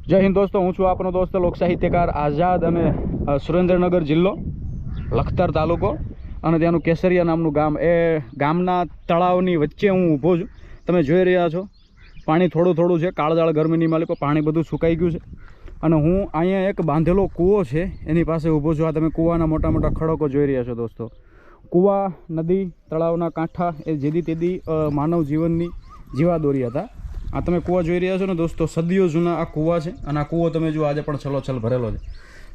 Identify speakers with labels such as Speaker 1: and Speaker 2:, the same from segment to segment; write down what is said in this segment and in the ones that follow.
Speaker 1: જય હિન્દ દોસ્તો, હું છું આપનો દોસ્ત લોક સાહિત્યકાર આઝાદ અને સુરેન્દ્રનગર જિલ્લો, લખતર તાલુકો અને ત્યાંનું કેસરિયા નામનું ગામ. એ ગામના તળાવની વચ્ચે હું ઊભો છું. તમે જોઈ રહ્યા છો પાણી થોડું થોડું છે, કાળજાળ ગરમીની માલિકો પાણી બધું સુકાઈ ગયું છે. અને હું અહીંયા એક બાંધેલો કૂવો છે એની પાસે ઊભો છું. આ તમે કૂવાના મોટા મોટા ખડકો જોઈ રહ્યા છો દોસ્તો. કૂવા, નદી, તળાવના કાંઠા એ જેદી તેદી માનવ જીવનની જીવાદોરી હતા. આ તમે કૂવા જોઈ રહ્યા છો ને દોસ્તો, સદીઓ જૂના આ કૂવા છે. અને આ કૂવો તમે જુઓ આજે પણ છલોછલ ભરેલો છે.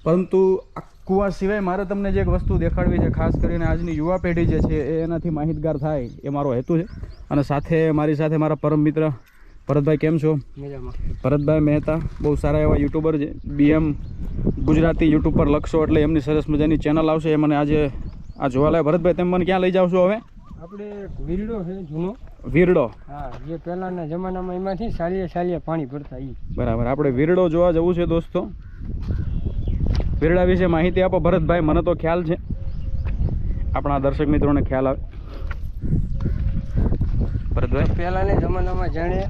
Speaker 1: પરંતુ આ કૂવા સિવાય મારે તમને જે એક વસ્તુ દેખાડવી છે, ખાસ કરીને આજની યુવા પેઢી જે છે એ એનાથી માહિતગાર થાય એ મારો હેતુ છે. અને સાથે મારી સાથે મારા પરમ મિત્ર ભરતભાઈ. કેમ છો?
Speaker 2: મજામાં.
Speaker 1: ભરતભાઈ મહેતા બહુ સારા એવા યુટ્યુબર છે. BM ગુજરાતી યુટ્યુબ પર લખશો એટલે એમની સરસ મજાની ચેનલ આવશે. એ મને આજે આ જોવા લાગે. ભરતભાઈ, તમે મને ક્યાં લઈ જાવ છો હવે?
Speaker 2: આપણે વીરડો છે જૂનો.
Speaker 1: વીરડો?
Speaker 2: હા, જે પહેલાના જમાનામાં એમાંથી સાલિયા પાણી ભરતા એ.
Speaker 1: બરાબર, આપણે વીરડો જોવા જવું છે દોસ્તો. વીરડા વિશે માહિતી આપો ભરતભાઈ. મને તો ખ્યાલ છે, આપણા દર્શક મિત્રોને ખ્યાલ આવે. ભરતભાઈ,
Speaker 2: પહેલાના જમાનામાં જાણે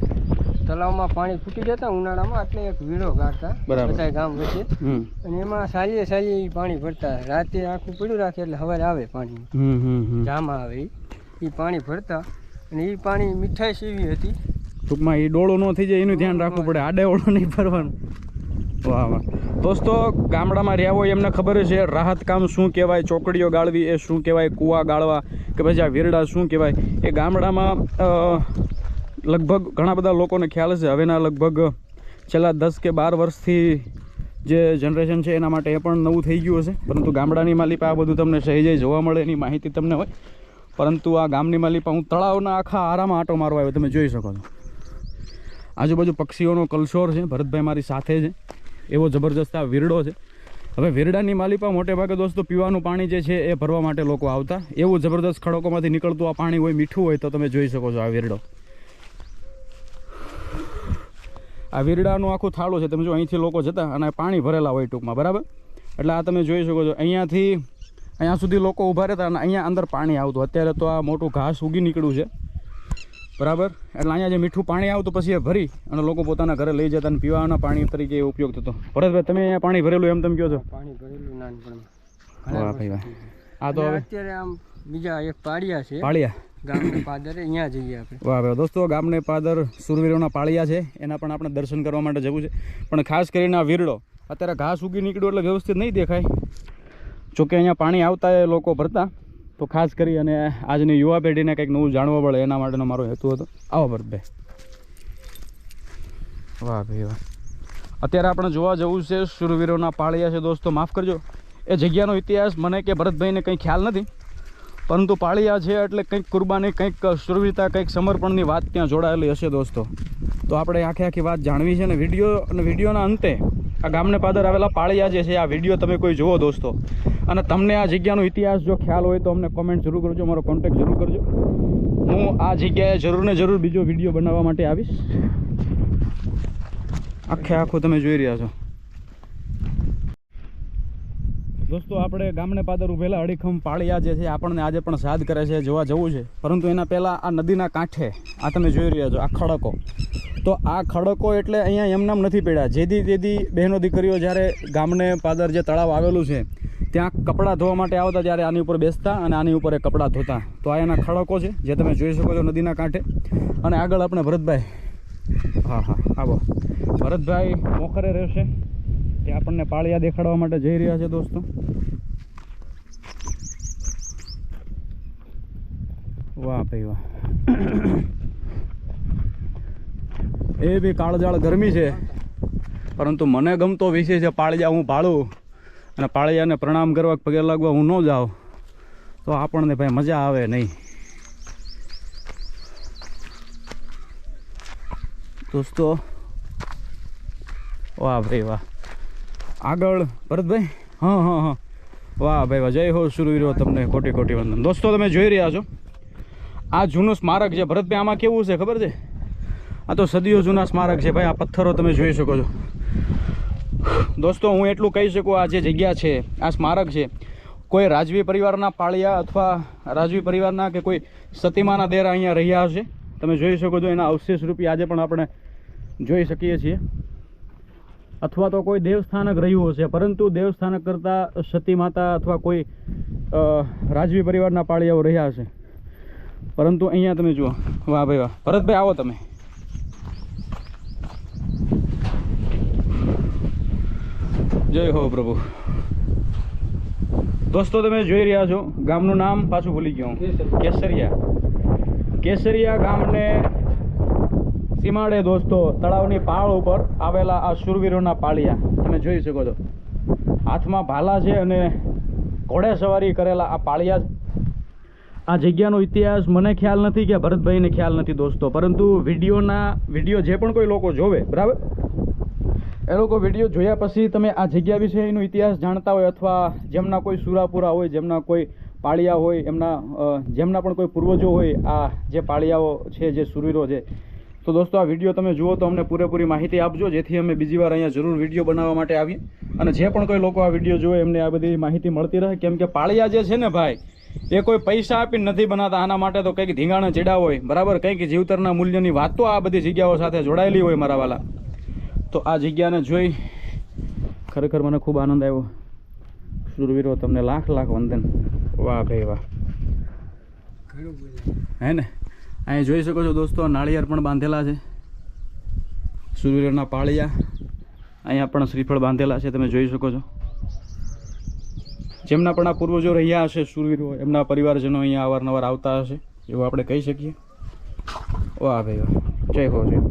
Speaker 2: તળાવમાં પાણી ફૂટી જતા ઉનાળામાં, એટલે એક વીડો ગાળતા બધા ગામ વચ્ચે, અને એમાં સાલિયે પાણી ભરતા. રાતે આખું પડ્યું રાખે એટલે સવારે આવે પાણી, જામાં આવે એ પાણી ભરતા. અને એ પાણી મીઠાઈ સેવી હતી.
Speaker 1: ટૂંકમાં એ ડોળો ન થઈ જાય એનું ધ્યાન રાખવું પડે, આડે ઓળો નહીં ભરવાનું. વાહ વાહ દોસ્તો, ગામડામાં રહ્યા હોય એમને ખબર છે રાહત કામ શું કહેવાય, ચોકડીઓ ગાળવી એ શું કહેવાય, કૂવા ગાળવા કે પછી આ વીરડા શું કહેવાય. એ ગામડામાં લગભગ ઘણા બધા લોકોને ખ્યાલ છે. હવેના લગભગ છેલ્લા 10 કે 12 વર્ષથી જે જનરેશન છે એના માટે એ પણ નવું થઈ ગયું હશે. પરંતુ ગામડાની માલિપા આ બધું તમને સહેજે જોવા મળે, એની માહિતી તમને હોય. પરંતુ આ ગામની માલિપા હું તળાવના આખા આરામાં આંટો મારવા આવ્યો, તમે જોઈ શકો છો. આજુબાજુ પક્ષીઓનો કલશોર છે. ભરતભાઈ મારી સાથે છે. એવો જબરજસ્ત આ વીરડો છે. હવે વીરડાની માલિપા મોટે ભાગે દોસ્તો પીવાનું પાણી જે છે એ ભરવા માટે લોકો આવતા. એવું જબરદસ્ત ખડકોમાંથી નીકળતું આ પાણી હોય, મીઠું હોય. તો તમે જોઈ શકો છો આ વીરડો. આ વીરડાનું આખું થાળું છે. તમે જો અહીંથી લોકો જતા અને પાણી ભરેલા હોય ટૂંકમાં, બરાબર. એટલે આ તમે જોઈ શકો છો, અહીંયાથી અહીંયા સુધી લોકો ઊભા રહેતા અને અહીંયા અંદર પાણી આવતું. અત્યારે તો આ મોટું ઘાસ ઉગી નીકળ્યું છે, બરાબર. એટલે અહીંયા જે મીઠું પાણી આવતું પછી એ ભરી અને લોકો પોતાના ઘરે લઈ જતા અને પીવાના પાણી તરીકે એ ઉપયોગ થતો. ભરતભાઈ, તમે અહીંયા પાણી ભરેલું એમ તમે કહો છો?
Speaker 2: પાણી ભરેલું નાનપણમાં.
Speaker 1: વાહ ભાઈ વાહ. આ તો હવે
Speaker 2: અત્યારે આમ બીજા એક પાળિયા છે,
Speaker 1: પાળિયા
Speaker 2: ગામને પાદરે, અહીંયા જઈએ આપણે.
Speaker 1: વાહ ભાઈ દોસ્તો, ગામને પાદર સુરવીરોના પાળિયા છે, એના પણ આપણે દર્શન કરવા માટે જવું છે. પણ ખાસ કરીને આ વીરડો અત્યારે ઘાસ ઉગી નીકળ્યું એટલે વ્યવસ્થિત નહીં દેખાય. જોકે અહીંયા પાણી આવતા એ લોકો ભરતા. તો ખાસ કરી અને આજની યુવા પેઢીને કંઈક નવું જાણવા મળે એના માટેનો મારો હેતુ હતો. આવો ભરતભાઈ. વાહ ભાઈ વાહ. અત્યારે આપણે જોવા જવું છે સુરવીરોના પાળિયા છે દોસ્તો. માફ કરજો, એ જગ્યાનો ઇતિહાસ મને કે ભરતભાઈને કંઈ ખ્યાલ નથી. પરંતુ પાળિયા છે એટલે કંઈક કુરબાની, કંઈક સુરવીરતા, કંઈક સમર્પણની વાત ત્યાં જોડાયેલી હશે દોસ્તો. તો આપણે આખી વાત જાણવી છે. અને વિડીયોના અંતે આ ગામને પાદર આવેલા પાળિયા જે છે આ વિડીયો તમે કોઈ જુઓ દોસ્તો, અને તમને આ જગ્યાનો ઇતિહાસ જો ખ્યાલ હોય તો અમને કોમેન્ટ જરૂર કરજો, મારો કોન્ટેક્ટ જરૂર કરજો. હું આ જગ્યાએ જરૂર ને જરૂર બીજો વિડીયો બનાવવા માટે આવીશ. આખું તમે જોઈ રહ્યા છો દોસ્તો. આપણે ગામને પાદર ઉભેલા અડીખમ પાળિયા જે છે આપણને આજે પણ સાદ કરે છે, જોવા જવું છે. પરંતુ એના પહેલાં આ નદીના કાંઠે આ તમે જોઈ રહ્યા છો આ ખડકો. તો આ ખડકો એટલે અહીંયા એમનામ નથી પડ્યા. જેથી તેથી બહેનો દીકરીઓ જ્યારે ગામને પાદર જે તળાવ આવેલું છે ત્યાં કપડાં ધોવા માટે આવતા, ત્યારે આની ઉપર બેસતા અને આની ઉપર એ કપડાં ધોતા. તો આ એના ખડકો છે જે તમે જોઈ શકો છો નદીના કાંઠે. અને આગળ આપણે ભરતભાઈ, હા આવો ભરતભાઈ મોખરે રહેશે, એ આપણને પાળિયા દેખાડવા માટે જઈ રહ્યા છે દોસ્તો. વાહ ભાઈ વાહ. એ બી કાળજાળ ગરમી છે, પરંતુ મને ગમતો વિષય છે પાળિયા. હું ભાળું અને પાળિયાને પ્રણામ કરવા, પગે લાગવા હું ન જાઉં તો આપણને ભાઈ મજા આવે નહીં દોસ્તો. વાહ ભાઈ વાહ. આગળ ભરતભાઈ, હા વાહ ભાઈ વાહ. જય હો સુરવીરો, તમને કોટી કોટી વંદન. દોસ્તો તમે જોઈ રહ્યા છો આ જૂનું સ્મારક છે. ભરતભાઈ આમાં કેવું છે ખબર છે? આ તો સદીઓ જૂના સ્મારક છે ભાઈ. આ પથ્થરો તમે જોઈ શકો છો દોસ્તો. હું એટલું કહી શકું, આ જે જગ્યા છે, આ સ્મારક છે, કોઈ રાજવી પરિવારના પાળિયા અથવા રાજવી પરિવારના કે કોઈ સતીમાના દેરા અહીંયા રહ્યા હશે. તમે જોઈ શકો છો એના અવશેષ રૂપી આજે પણ આપણે જોઈ શકીએ છીએ. અથવા તો કોઈ દેવસ્થાનક રહ્યું હશે, પરંતુ દેવસ્થાનક કરતાં સતી માતા અથવા કોઈ રાજવી પરિવારના પાળિયાઓ રહ્યા હશે. પરંતુ અહીંયા તમે જુઓ, વાહ ભાઈ વાહ. ભરતભાઈ આવો તમે. જય હો પ્રભુ. દોસ્તો તમે જોઈ રહ્યા છો, ગામનું નામ પાછું ભૂલી ગયો હું, કેસરિયા. કેસરિયા ગામને સીમાડે દોસ્તો તળાવની પાળ ઉપર આવેલા આ શૂરવીરોના પાળિયા તમે જોઈ શકો છો. હાથમાં ભાલા છે અને ઘોડે સવારી કરેલા આ પાળિયા. આ જગ્યાનો ઇતિહાસ મને ખ્યાલ નથી કે ભરતભાઈને ખ્યાલ નથી દોસ્તો, પરંતુ વિડીયો જે પણ કોઈ લોકો જોવે, બરાબર, એ લોકો વિડીયો જોયા પછી તમે આ જગ્યા વિશે એનો ઇતિહાસ જાણતા હોય, અથવા જેમના કોઈ સુરાપુરા હોય, જેમના કોઈ પાળિયા હોય, જેમના પણ કોઈ પૂર્વજો હોય, આ જે પાળિયાઓ છે, જે શૂરવીરો છે, તો દોસ્તો આ વિડીયો તમે જુઓ તો અમને પૂરેપૂરી માહિતી આપજો, જેથી અમે બીજી વાર અહીંયા જરૂર વિડીયો બનાવવા માટે આવીએ. અને જે પણ કોઈ લોકો આ વિડીયો જોવે એમને આ બધી માહિતી મળતી રહે. કેમ કે પાળિયા જે છે ને ભાઈ, એ કોઈ પૈસા આપીને નથી બનાવતા. આના માટે તો કંઈક ધીંગાણા ચીડા હોય, બરાબર, કંઈક જીવતરના મૂલ્યની વાતો આ બધી જગ્યાઓ સાથે જોડાયેલી હોય મારા વાલા. તો આ જગ્યાને જોઈ ખરેખર મને ખૂબ આનંદ આવ્યો. શૂરવીરો તમને લાખ લાખ વંદન. વાહ ભાઈ વાહ. હે ને, અહીં જોઈ શકો છો દોસ્તો, નાળિયેર પણ બાંધેલા છે, શૂરવીરોના પાળિયા. અહીંયા પણ શ્રીફળ બાંધેલા છે, તમે જોઈ શકો છો. જેમના પણ આ પૂર્વજો રહ્યા હશે શૂરવીરો, એમના પરિવારજનો અહીંયા અવારનવાર આવતા હશે એવું આપણે કહી શકીએ. વાહ ભાઈ વાહ. જય હો જય.